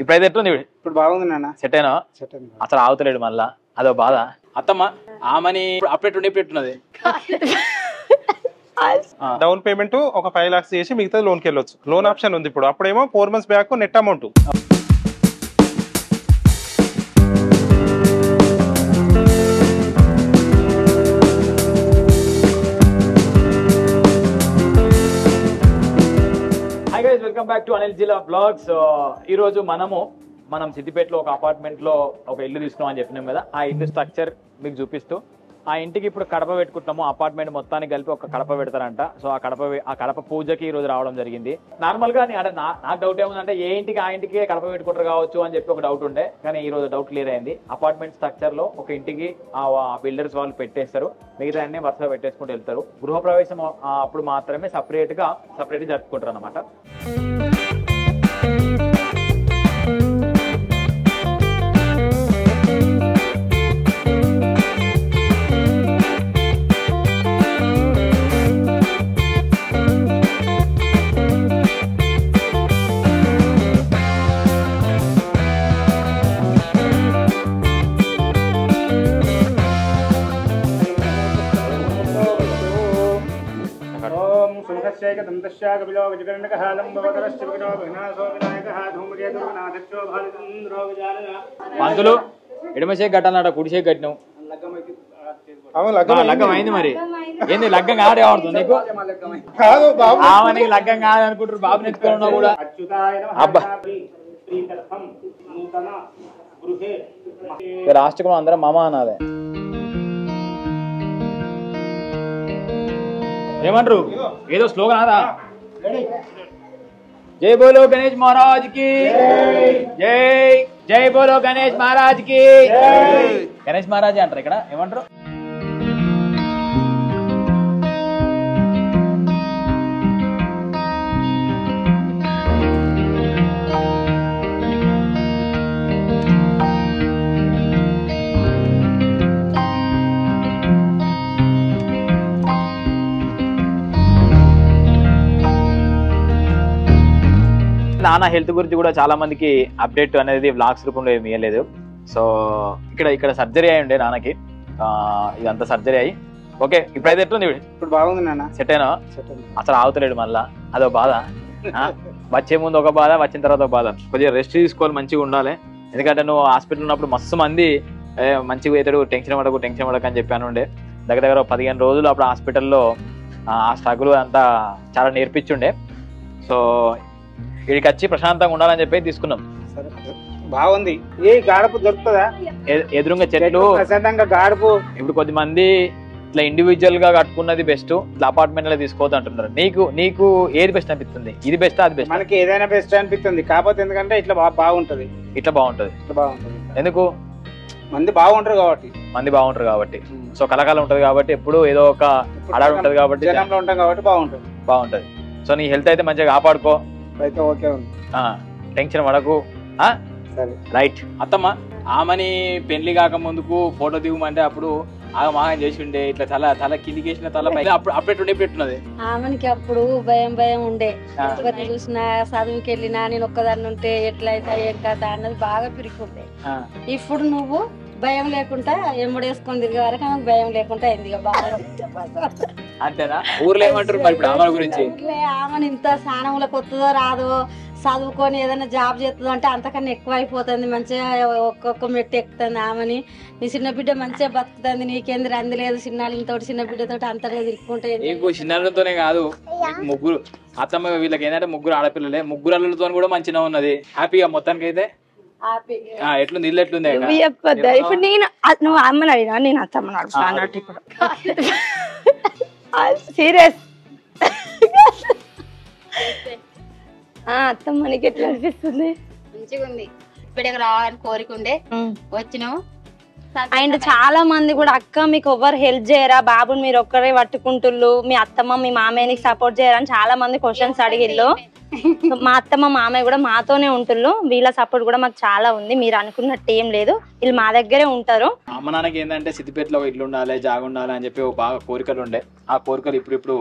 ఇప్పుడైతే ఎట్లుంది? ఇప్పుడు బాగుంది నాన్న. సెట్ అయినా అసలు ఆగుతలేడు మళ్ళా, అదో బాధ. అత్తమ్మ ఆమెని అప్డేట్ ఉండి ఎట్లున్నది? డౌన్ పేమెంట్ ఒక 5 lakhs చేసి మిగతా లోన్కి వెళ్ళొచ్చు. లోన్ ఆప్షన్ ఉంది ఇప్పుడు. అప్పుడేమో 4 months back net amount. Welcome back to Anil జిల్లా బ్లాగ్స్. ఈ రోజు మనం సిద్దిపేటలో ఒక అపార్ట్మెంట్ లో ఒక ఇల్లు తీసుకున్నాం అని చెప్పినాం కదా. ఆ ఇల్లు స్ట్రక్చర్ మీకు చూపిస్తూ, ఆ ఇంటికి ఇప్పుడు కడప పెట్టుకుంటున్నాము. అపార్ట్మెంట్ మొత్తానికి కలిపి ఒక కడప పెడతారంట. సో ఆ కడప పూజకి ఈ రోజు రావడం జరిగింది. నార్మల్ గా నాకు డౌట్ ఏముందంటే, ఏ ఇంటికి ఆ ఇంటికి కడప పెట్టుకుంటారు కావచ్చు అని చెప్పి ఒక డౌట్ ఉండే, కానీ ఈ రోజు డౌట్ క్లియర్ అయింది. అపార్ట్మెంట్ స్ట్రక్చర్ లో ఒక ఇంటికి ఆ బిల్డర్స్ వాళ్ళు పెట్టేస్తారు, మిగతా అన్ని వరుసగా పెట్టేసుకుంటూ వెళ్తారు. గృహప్రవేశం అప్పుడు మాత్రమే సపరేట్ జరుపుకుంటారు అనమాట. పంతులు ఎడమసేకి కట్టాలన్నాడు, కుడిసేకి కట్టినావు. లగ్గం అయింది మరి. ఏంది లగ్గం కాడే ఆడుతుంది నీకు? నీకు లగ్గం కాదు అనుకుంటారు. బాబుని ఎత్తుకున్నా కూడా. అబ్బా రాష్ట్రం అందరం మామ అనాలే. ఏమంటారు? ఏదో స్లోగన్ ఆదా. జై బోలో గణేష్ మహారాజ్ కి జై, జై బోలో గణేష్ మహారాజ్ కి. గణేష్ మహారాజ్ అంటారు ఇక్కడ. ఏమంటారు? నాన్న హెల్త్ గురించి కూడా చాలా మందికి అప్డేట్ అనేది వ్లాగ్స్ రూపంలో ఏమి ఇవ్వలేదు. సో ఇక్కడ సర్జరీ అయి ఉండే నాన్నకి. ఇదంతా సర్జరీ అయ్యి ఓకే. ఇప్పుడైతే ఎట్లుంది? ఇప్పుడు బాగుంది నాన్న. సెట్ అయినా అసలు ఆగుతలేడు మళ్ళా, అదో బాధ. వచ్చే ముందు ఒక బాధ, వచ్చిన తర్వాత ఒక బాధ. కొద్దిగా రెస్ట్ తీసుకోవాలి, మంచిగా ఉండాలి. ఎందుకంటే నువ్వు హాస్పిటల్ ఉన్నప్పుడు మస్తు మంది మంచిగా అవుతాడు, టెన్షన్ పడకు అని చెప్పాను ఉండే. దగ్గర 15 రోజులు అప్పుడు హాస్పిటల్లో ఆ స్ట్రగుల్ అంతా చాలా నేర్పించుండే. సో వీడికి వచ్చి ప్రశాంతంగా ఉండాలని చెప్పి తీసుకున్నాం. బాగుంది. ఏ గాడపు దొరుకుతుందా? ఎదురుగా చెట్లు ప్రశాంతంగా గాడపు. ఇప్పుడు కొద్దిమంది ఇట్లా ఇండివిజువల్ గా కట్టుకున్నది బెస్ట్, ఇట్లా అపార్ట్మెంట్ లో తీసుకోవద్దు అంటున్నారు. నీకు ఏది బెస్ట్ అనిపిస్తుంది? ఇది బెస్ట్, అది బెస్ట్? మనకి ఏదైనా బెస్ట్ అనిపిస్తుంది. కాకపోతే ఎందుకంటే ఇట్లా బాగుంటది. ఇట్లా బాగుంటది. ఎందుకు? మంది బాగుంటారు కాబట్టి. సో కలకాలం ఉంటది కాబట్టి, ఎప్పుడు ఏదో ఒక అడాడు ఉంటది కాబట్టి, జనంలో ఉంటాం కాబట్టి బాగుంటది. సో నీ హెల్త్ అయితే మంచిగా కాపాడుకో. అయితే ఓకే ఉంది. టెన్షన్ పడకు. రైట్. అత్తమ్మ ఆమెని పెళ్లి కాక ముందుకు ఫోటో దిగమంటే అప్పుడు ఆగమాగం చేసి ఉండే, ఇట్లా తల కిందికేసిన తల అప్డేట్ ఉండే పెట్టున్నది. ఆమెకి అప్పుడు భయం ఉండే. చూసిన చదువుకి వెళ్ళినా నేను ఒక్కదాన్ని ఉంటే ఎట్లయితే ఏం కదా అన్నది బాగా పిరికుండే. ఇప్పుడు నువ్వు భయం లేకుండా ఎమ్మడేసుకొని తిరిగే వరకు ఆమెకు భయం లేకుండా అయింది. అంతేనా? ఊర్లో ఏమంటారు మరి ఇప్పుడు ఆమె గురించి? ఆమెను ఇంత స్నానంలోకి వస్తుందో రాదో, చదువుకొని ఏదైనా జాబ్ చేస్తుందో అంటే అంతకన్నా ఎక్కువ అయిపోతుంది. మంచిగా ఒక్కొక్క మెట్టు ఎక్కుతుంది ఆమెని. నీ చిన్న బిడ్డ మంచిగా బతుకుతుంది, నీకేంది రంది లేదు. చిన్నాళ్ళతో చిన్న బిడ్డతో అంతగా తిరుగుకుంటే నీకు చిన్నాళ్ళతోనే కాదు, ముగ్గురు అత్తమ్మ వీళ్ళకి ఏంటంటే ముగ్గురు ఆడపిల్లలే, ముగ్గురు అల్లులతో కూడా మంచిగా ఉన్నది. హ్యాపీగా మొత్తానికి అయితే ఎట్లుంది? ఇల్లు ఎట్లుంది? ఇప్పుడు నువ్వు అమ్మని అడిగినా, నేను అత్తమ్మని అడుగుతా అన్నట్టు. ఇప్పుడు సీరియస్ అత్తమ్మ నీకు ఎట్లా అనిపిస్తుంది? మంచిగా ఉంది. ఇప్పటికి రావాలని కోరిక ఉండే వచ్చినావు. అండ్ చాలా మంది కూడా అక్క మీకు ఎవరు హెల్ప్ చేయరా, బాబుని మీరు ఒక్కరే పట్టుకుంటుళ్ళు, మీ అత్తమ్మ మీ మామయ్య నీకు సపోర్ట్ చేయరా అని చాలా మంది క్వశ్చన్స్ అడిగిళ్ళు. మా అత్తమ్మ మామయ్య కూడా మాతోనే ఉంటుళ్ళు. వీళ్ళ సపోర్ట్ కూడా మాకు చాలా ఉంది. మీరు అనుకున్నట్టు ఏం లేదు, వీళ్ళు మా దగ్గరే ఉంటారు. అమ్మ నాన్నకి ఏంటంటే సిద్దిపేటలో ఇల్లు ఉండాలి, జాగ ఉండాలి అని చెప్పి బాగా కోరికలు ఉండే. ఆ కోరికలు ఇప్పుడు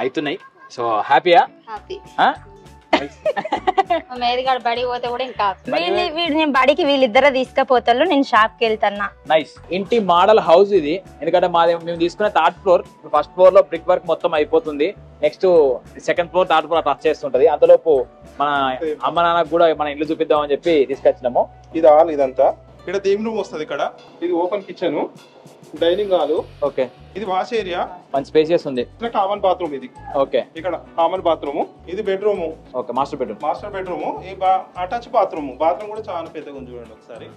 అవుతున్నాయి. సో హ్యాపీయా? మేదిగాడు బడికి పోతే కూడా ఇంకా వీడిని బడికి వీళ్ళిద్దరు తీసుకుపోతారు, నేను షాప్ కి వెళ్తాన్నా. నైస్. ఇంటి మోడల్ హౌస్ ఇది. ఎందుకంటే మేము తీసుకునే థర్డ్ ఫ్లోర్, ఫస్ట్ ఫ్లోర్ లో బ్రిక్ వర్క్ మొత్తం అయిపోతుంది. Next second floor, third floor touch చేస్తుంటది. అంతలోపు మన అమ్మ నాన్నకు కూడా మన ఇల్లు చూపిద్దామని చెప్పి తీసుకొచ్చినాము. ఇది హాల్, ఇదంతా ఇక్కడ దేవుని రూమ్ వస్తుంది. ఇక్కడ ఇది open kitchen, dining hall. Okay, ఇది వాష్ ఏరియా, మంచి స్పేసియస్ ఉంది. కామన్ బాత్రూమ్ ఇది. ఓకే, ఇక్కడ కామన్ బాత్రూమ్. ఇది bedroom. Okay, master bedroom. Master bedroom. ఈ అటాచ్ బాత్రూమ్. బాత్రూమ్ కూడా చాలా పెద్దగా ఉంది, చూడండి ఒకసారి.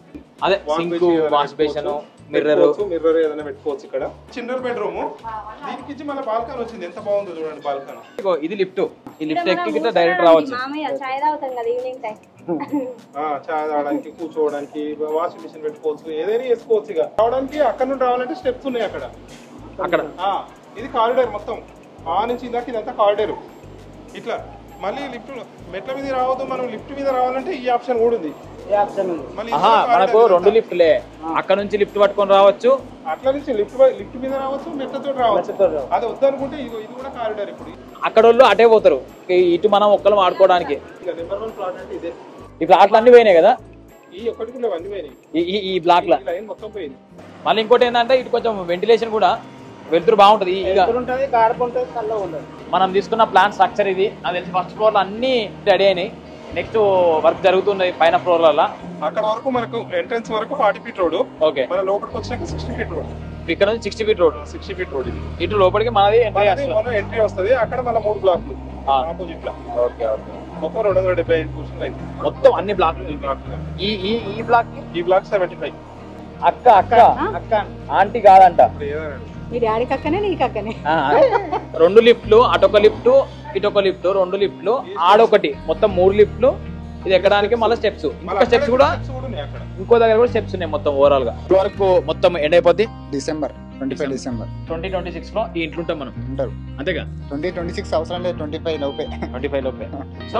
అదే సింక్, వాష్ బేసిన్, మిర్రర్ ఏదైనా పెట్టుకోవచ్చు. ఇక్కడ చిన్న బెడ్రూమ్. దీనికి మళ్ళీ బాల్కనీ వచ్చింది. ఎంత బాగుందో చూడండి బాల్కనీ. ఇది లిఫ్ట్. ఈ లిఫ్ట్ ఎక్కి డైరెక్ట్ రావచ్చు. చాయ్ తాగుతాం కదా ఈవినింగ్ టైం. చాయ్ తాగడానికి, కూర్చోవడానికి, వాషింగ్ మిషన్ పెట్టుకోవచ్చు, ఏదైనా వేసుకోవచ్చు. ఇక రావడానికి అక్కడ నుండి రావాలంటే స్టెప్స్ ఉన్నాయి అక్కడ. ఇది కారిడార్ మొత్తం. ఆ నుంచి ఇందాక ఇదంతా కారిడార్. ఇట్లా మళ్ళీ లిఫ్ట్ మెట్ల మీద రావద్దు, మనం లిఫ్ట్ మీద రావాలంటే ఈ ఆప్షన్ కూడా ఉంది. మనకు 2 లిఫ్ట్లే. అక్కడ నుంచి లిఫ్ట్ పట్టుకొని రావచ్చు, అట్లా నుంచి లిఫ్ట్ మీద రావచ్చు, మెట్లతో రావచ్చు. అది వద్దనుకుంటే ఇది కూడా కారిడార్. ఇప్పుడు అక్కడ వాళ్ళు అటే పోతారు, ఇటు మనం ఒక్కరు ఆడుకోవడానికి. నెంబర్ 1 ప్లాట్ అంటే ఇదే. ఈ ప్లాట్లు అన్ని పోయినాయి కదా, ఈ ఒక్కటి కూడా అన్ని పోయినాయి. ఈ బ్లాక్ లో లైన్ మొత్తం పోయింది. మళ్ళీ ఇంకోటి ఏంటంటే ఇటు కొంచెం వెంటిలేషన్ కూడా, వెళ్తురు బాగుంటది. మనం తీసుకున్న ప్లాన్ స్ట్రక్చర్ ఇది. నాకు తెలిసి ఫస్ట్ ఫ్లోర్ లో అన్ని రెడీ అయినాయి. నెక్స్ట్ వర్క్ జరుగుతుంది పైన ఫ్లోర్ లలో. అక్కడ వరకు మనకు ఎంట్రన్స్ వరకు 40 ఫీట్ రోడ్. ఓకే, మన లోపలికి వచ్చాక 60 ఫీట్ రోడ్. ఇక్కడ నుంచి 60 ఫీట్ రోడ్. 60 ఫీట్ రోడ్ ఇది. ఇటు లోపలికి మనది ఎంట్రీ వస్తుంది. అక్కడ మన 3 బ్లాక్లు ఆపోజిట్ లో. ఓకే ఓకే, మొత్తం 275 కూర్చుని లైన్ మొత్తం అన్ని బ్లాక్లు. ఈ బ్లాక్ 75. అక్క అక్క అక్క ఆంటీ కాదంట, మీ డాడీకి అక్కనే నీకు అక్కనే. 2 లిఫ్ట్లు, అటొక లిఫ్ట్, ఇటొక లిఫ్ట్, 2 లిఫ్ట్లు, ఆడొకటి, మొత్తం 3 లిఫ్ట్లు. ఇది ఎక్కడానికి మళ్ళీ స్టెప్స్, ఇంకా స్టెప్స్ కూడా ఇంకో దగ్గర కూడా స్టెప్స్ ఉన్నాయి. మొత్తం ఓవరాల్ గా వరకు మొత్తం ఎండ్ అయిపోద్ది. డిసెంబర్ 25 డిసెంబర్ 2026 లో ఈ ఇంట్లో ఉంటాం మనం. ఉంటారు అంతేగా? 2026 అవసరం లేదు, 25 లోపే. సో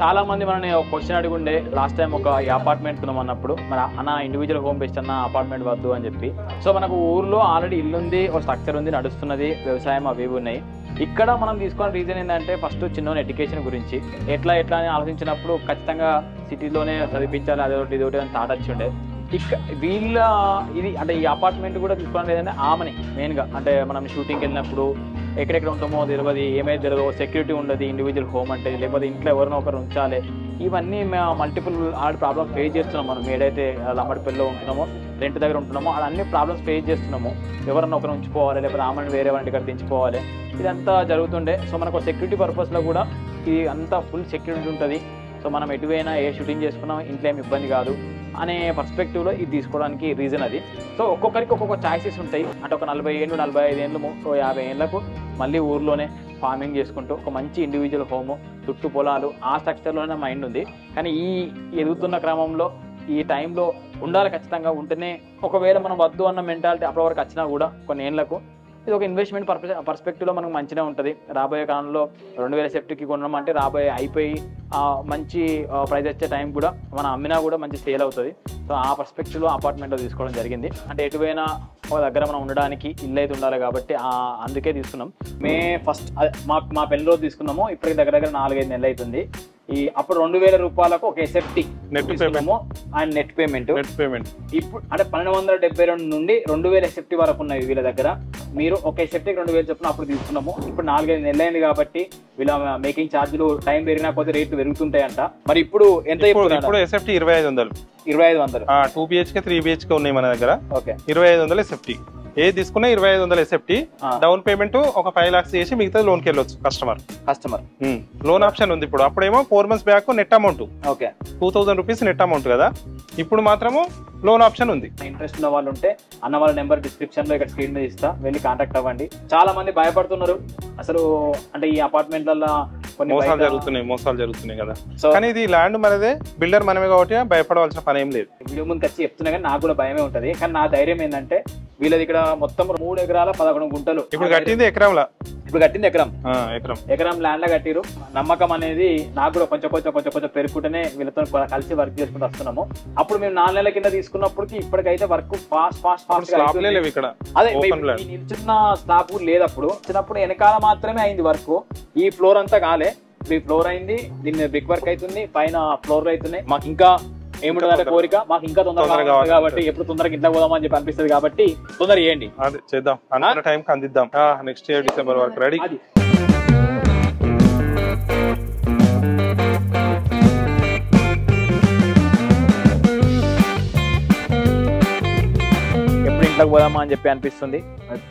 చాలా మంది మనని ఒక క్వశ్చన్ అడిగుండే లాస్ట్ టైం, ఒక అపార్ట్మెంట్ కొన్నాం అన్నప్పుడు, మన అన్న ఇండివిజువల్ హోమ్ బేస్డ్ అన్న అపార్ట్మెంట్ వద్దు అని చెప్పి. సో మనకు ఊర్లో ఆల్రెడీ ఇల్లు ఉంది, ఒక స్ట్రక్చర్ ఉంది, నడుస్తున్నది, వ్యవసాయం అవి ఉన్నాయి. ఇక్కడ మనం తీసుకున్న రీజన్ ఏంటంటే ఫస్ట్ చిన్న ఎడ్యుకేషన్ గురించి ఎట్లా అని ఆలోచించినప్పుడు ఖచ్చితంగా సిటీలోనే చదివించాలి, అదొకటి ఇదొకటి అని థాట్ వచ్చి ఉండే. వీళ్ళ ఇది అంటే ఈ అపార్ట్మెంట్ కూడా తీసుకోవడం లేదంటే ఆమెని మెయిన్గా, అంటే మనం షూటింగ్కి వెళ్ళినప్పుడు ఎక్కడెక్కడ ఉంటామో తెలియదు, ఏమైతే తెలియదు, సెక్యూరిటీ ఉండదు ఇండివిజువల్ హోమ్ అంటే, లేకపోతే ఇంట్లో ఎవరినో ఒకరు ఉంచాలి. ఇవన్నీ మల్టిపుల్ ప్రాబ్లమ్స్ ఫేస్ చేస్తున్నాం. మనం ఏదైతే లంబడిపల్లిలో ఉంటున్నామో, రెంట్ దగ్గర ఉంటున్నామో, అన్ని ప్రాబ్లమ్స్ ఫేస్ చేస్తున్నాము. ఎవరన్నా ఒకరు ఉంచుకోవాలి, లేకపోతే ఆమెను వేరే వాటి దగ్గర తెంచుకోవాలి, ఇదంతా జరుగుతుండే. సో మనకు సెక్యూరిటీ పర్పస్లో కూడా ఇది అంతా ఫుల్ సెక్యూరిటీ ఉంటుంది. సో మనం ఎటువైనా ఏ షూటింగ్ చేసుకున్నా ఇంట్లో ఏమి ఇబ్బంది కాదు అనే పర్స్పెక్టివ్లో ఇది తీసుకోవడానికి రీజన్ అది. సో ఒక్కొక్కరికి ఒక్కొక్క ఛాయిసెస్ ఉంటాయి. అంటే ఒక 40 ఏళ్ళు, 45 ఏళ్ళు, 50 ఏళ్ళకు మళ్ళీ ఊర్లోనే ఫార్మింగ్ చేసుకుంటూ ఒక మంచి ఇండివిజువల్ హోము, చుట్టూ పొలాలు, ఆ స్ట్రక్చర్లోనే మైండ్ ఉంది. కానీ ఈ ఎదుగుతున్న క్రమంలో ఈ టైంలో ఉండాలి ఖచ్చితంగా. ఉంటేనే ఒకవేళ మనం వద్దు అన్న మెంటాలిటీ అప్పటి వరకు వచ్చినా కూడా కొన్ని ఏళ్ళకు ఇది ఒక ఇన్వెస్ట్మెంట్ పర్స్పెక్టివ్లో మనకు మంచిగా ఉంటుంది. రాబోయే కాలంలో 2000 సెఫ్టీకి కొనడం అంటే రాబోయే అయిపోయి మంచి ప్రైస్ వచ్చే టైం కూడా మనం అమ్మినా కూడా మంచి సేల్ అవుతుంది. సో ఆ పర్స్పెక్టివ్లో అపార్ట్మెంట్లో తీసుకోవడం జరిగింది. అంటే ఎటువైనా ఒక దగ్గర మనం ఉండడానికి ఇల్లు అయితే ఉండాలి కాబట్టి అందుకే తీసుకున్నాం. మే ఫస్ట్ మా పెళ్లి రోజు తీసుకున్నాము. ఇప్పటికి దగ్గర 4-5 నెలలు అవుతుంది. అప్పుడు 2000 రూపాయలకు ఒక ఎస్ఎఫ్టీ నెట్ పేమెంట్. ఇప్పుడు అంటే 1272 నుండి 2000 ఎస్ఎఫ్టీ వరకు ఉన్నాయి వీళ్ళ దగ్గర. మీరు ఒక ఎస్ఎఫ్టీకి 2000 చొప్పున అప్పుడు తీసుకున్నాము. ఇప్పుడు 4-5 నెలలు అయింది కాబట్టి వీళ్ళ మేకింగ్ ఛార్జీలు టైం పెరిగినా కొద్ది రేట్లు పెరుగుతుంటాయంట. మరి ఇప్పుడు ఎంత? ఇప్పుడు ఎస్ఎఫ్టీ 2500. 2 BHK 3 BHK ఉన్నాయి మన దగ్గర. Okay, 2500 SFT. ఏది తీసుకున్నా 2500 ఎస్ఎఫ్టీ. డౌన్ పేమెంట్ ఒక 5 lakhs చేసి మిగతా లోన్కి వెళ్ళొచ్చు కస్టమర్. లోన్ ఆప్షన్ ఉంది ఇప్పుడు. అప్పుడేమో 4 months back net amount 2000 rupees net amount కదా. ఇప్పుడు మాత్రము లోన్ ఆప్షన్ ఉంది. ఇంట్రెస్ట్ ఉన్న వాళ్ళు ఉంటే అన్న వాళ్ళ నెంబర్ డిస్క్రిప్షన్ లో ఇక్కడ స్క్రీన్ మీద ఇస్తా, వెళ్ళి కాంటాక్ట్ అవ్వండి. చాలా మంది భయపడుతున్నారు అసలు, అంటే ఈ అపార్ట్మెంట్లలో కొన్ని మోసాలు జరుగుతున్నాయి కదా. కానీ ఇది ల్యాండ్ మనదే, బిల్డర్ మనమే కాబట్టి భయపడవలసిన పని ఏం లేదు. వీడియో ముందు వచ్చి చెప్తున్నా కానీ నాకు కూడా భయమే ఉంటది. కానీ నా ధైర్యం ఏంటంటే వీళ్ళది ఇక్కడ మొత్తం 3 ఎకరాల 11 గుంటలు. ఇప్పుడు కట్టింది ఎకరంలా. ఎకరం ల్యాండ్ లా కట్టిరు. నమ్మకం అనేది నాకు కూడా కొంచెం పెరుగుకుంటేనే వీళ్ళతో కలిసి వర్క్ చేసుకుంటూ వస్తున్నాము. అప్పుడు మేము 4 నెలల కింద తీసుకున్నప్పటికి ఇప్పటికైతే వర్క్ ఫాస్ట్ అదే నిల్చున్న స్లాబ్ లేదు. అప్పుడు వచ్చినప్పుడు వెనకాల మాత్రమే అయింది వర్క్, ఈ ఫ్లోర్ అంతా కాలే. ఈ ఫ్లోర్ అయింది, దీన్ని బ్రిక్ వర్క్ అవుతుంది, పైన ఫ్లోర్ అవుతున్నాయి. మాకు ఇంకా ఏముంటుందంటే కోరిక, మాకు ఇంకా తొందరగా కాబట్టి ఎప్పుడు తొందరగా ఇంట్లో పోదామని చెప్పి అనిపిస్తుంది కాబట్టి తొందరగా చేయండి. అదే చేద్దాం, అనుకున్న టైంకి అందిద్దాం. నెక్స్ట్ ఇయర్ డిసెంబర్ వరకు రెడీ. ఎప్పుడు ఇంట్లోకి పోదామా అని చెప్పి అనిపిస్తుంది,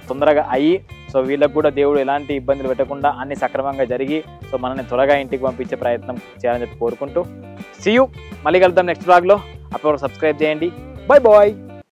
తొందరగా అయ్యి సో వీళ్ళకి కూడా దేవుడు ఎలాంటి ఇబ్బందులు పెట్టకుండా అన్ని సక్రమంగా జరిగి సో మనల్ని త్వరగా ఇంటికి పంపించే ప్రయత్నం చేయాలని చెప్పి కోరుకుంటూ సీ యూ. మళ్ళీ కలుద్దాం నెక్స్ట్ బ్లాగ్లో. అప్పుడు సబ్స్క్రైబ్ చేయండి. Bye bye.